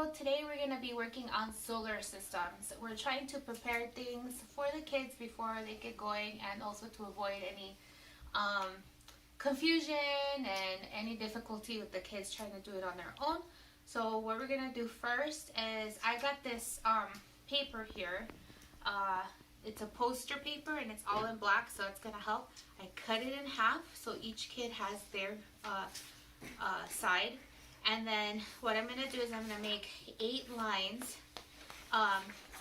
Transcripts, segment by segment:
So today we're going to be working on solar systems. We're trying to prepare things for the kids before they get going, and also to avoid any confusion and any difficulty with the kids trying to do it on their own. So what we're going to do first is, I got this paper here. It's a poster paper and it's all in black, so it's going to help. I cut it in half so each kid has their side. And then what I'm going to do is I'm going to make 8 lines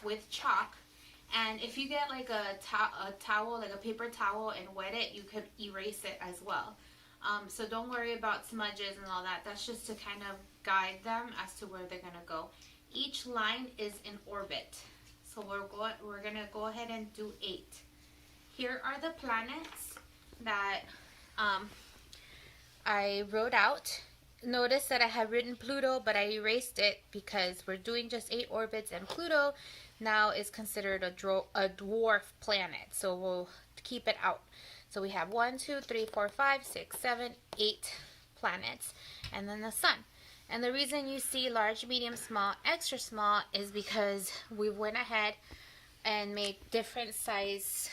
with chalk. And if you get like a towel, like a paper towel, and wet it, you could erase it as well. So don't worry about smudges and all that. That's just to kind of guide them as to where they're going to go. Each line is in orbit. So we're going to go ahead and do 8. Here are the planets that I wrote out. Notice that I have written Pluto, but I erased it because we're doing just 8 orbits, and Pluto now is considered a dwarf planet, so we'll keep it out. So we have 1, 2, 3, 4, 5, 6, 7, 8 planets, and then the sun. And the reason you see large, medium, small, extra small is because we went ahead and made different size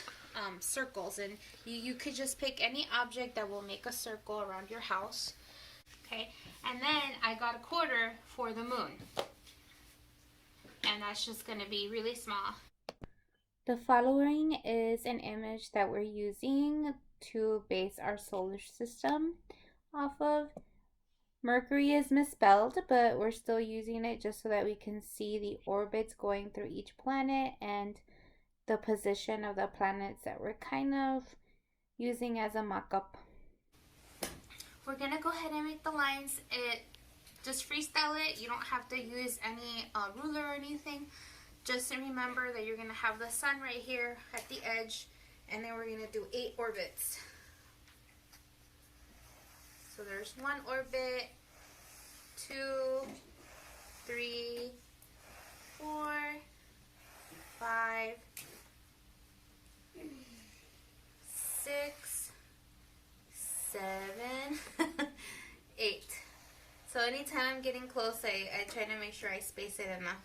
circles, and you could just pick any object that will make a circle around your house. Okay, and then I got a quarter for the moon, and that's just going to be really small. The following is an image that we're using to base our solar system off of. Mercury is misspelled, but we're still using it just so that we can see the orbits going through each planet and the position of the planets that we're kind of using as a mock-up. We're going to go ahead and make the lines. Just freestyle it. You don't have to use any ruler or anything. Just remember that you're going to have the sun right here at the edge, and then we're going to do 8 orbits. So there's 1 orbit, 2, 3, 4, 5, 6, 7, 8. So anytime I'm getting close, I try to make sure I space it enough.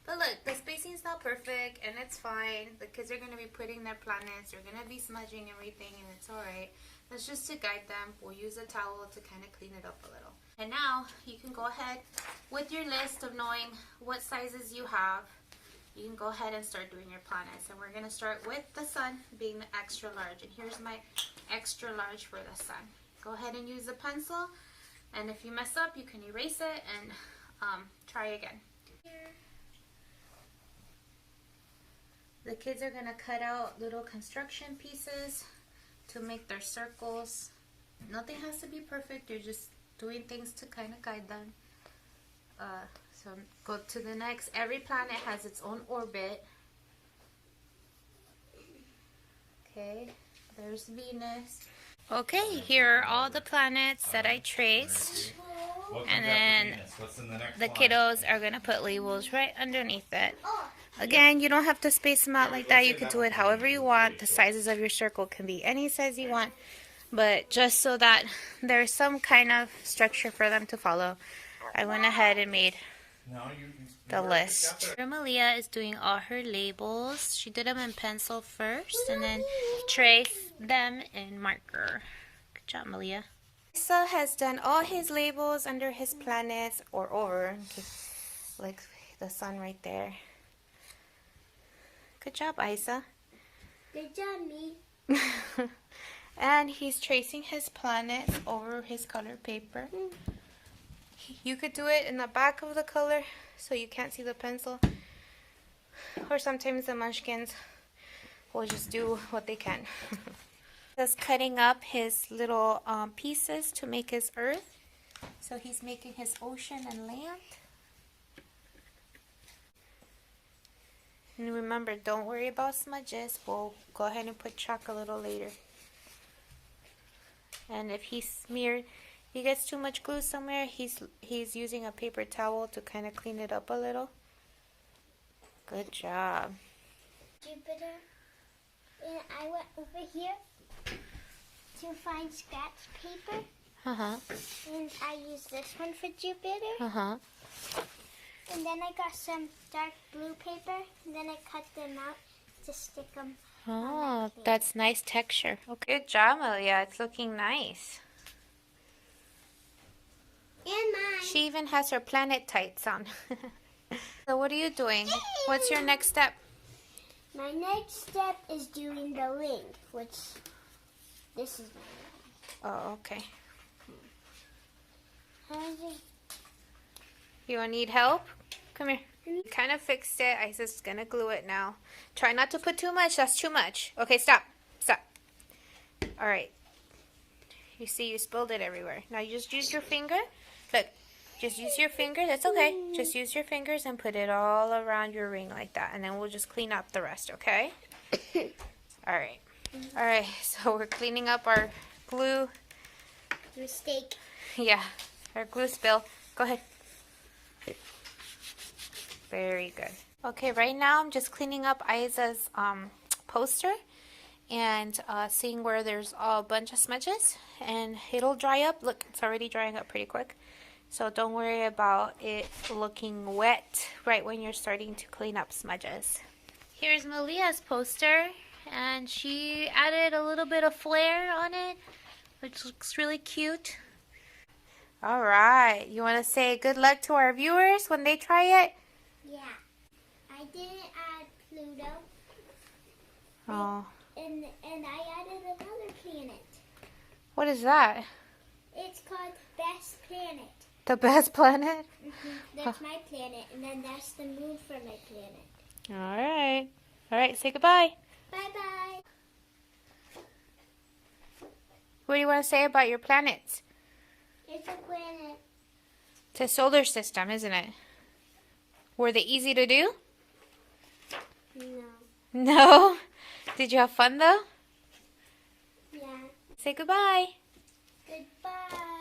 But look, the spacing's not perfect, and it's fine. The kids are going to be putting their planets. They're going to be smudging everything, and it's alright. That's just to guide them. We'll use a towel to kind of clean it up a little. And now you can go ahead with your list of knowing what sizes you have. You can go ahead and start doing your planets. And we're going to start with the sun being the extra large. And here's my extra large for the sun. Go ahead and use a pencil. And if you mess up, you can erase it and try again. The kids are going to cut out little construction pieces to make their circles. Nothing has to be perfect. You're just doing things to kind of guide them. So go to the next. Every planet has its own orbit. Okay, there's Venus. Okay, here are all the planets that I traced. And then the kiddos are going to put labels right underneath it. Again, you don't have to space them out like that. You can do it however you want. The sizes of your circle can be any size you want. But just so that there's some kind of structure for them to follow, I went ahead and made the list. Malia is doing all her labels. She did them in pencil first and then traced them in marker. Good job, Malia. Isa has done all his labels under his planets or over. Like the sun right there. Good job, Isa. Good job, me. And he's tracing his planets over his color paper. You could do it in the back of the color so you can't see the pencil. Or sometimes the munchkins will just do what they can. Just cutting up his little pieces to make his earth. So he's making his ocean and land. And remember, don't worry about smudges. We'll go ahead and put chalk a little later. And if he gets too much glue somewhere, he's using a paper towel to kind of clean it up a little. Good job. Jupiter. And I went over here to find scratch paper. Uh-huh. And I used this one for Jupiter. Uh-huh. And then I got some dark blue paper, and then I cut them out to stick them. Oh, that's nice texture. Okay. Good job, Malia. It's looking nice. And mine. She even has her planet tights on. So what are you doing? What's your next step? My next step is doing the ring, which this is my ring. Oh, okay. How's You need help? Come here. Kind of fixed it. I just gonna glue it now. Try not to put too much. That's too much. Okay, stop. Stop. All right. You see, you spilled it everywhere. Now you just use your finger. Look, just use your finger. That's okay. Just use your fingers and put it all around your ring like that. And then we'll just clean up the rest, okay? All right. All right, so we're cleaning up our glue. mistake? Yeah, our glue spill. Go ahead. Very good. Okay, right now I'm just cleaning up Isa's poster and seeing where there's a bunch of smudges, and it'll dry up. Look, it's already drying up pretty quick. So don't worry about it looking wet right when you're starting to clean up smudges. Here's Malia's poster, and she added a little bit of flair on it, which looks really cute. All right, you want to say good luck to our viewers when they try it? Yeah. I didn't add Pluto. Oh, And I added another planet. what is that? It's called Best Planet. The best planet? That's my planet, and then that's the moon for my planet. All right. All right, say goodbye. Bye-bye. What do you want to say about your planets? It's a planet. It's a solar system, isn't it? Were they easy to do? No. No? Did you have fun, though? Yeah. Say goodbye. Goodbye.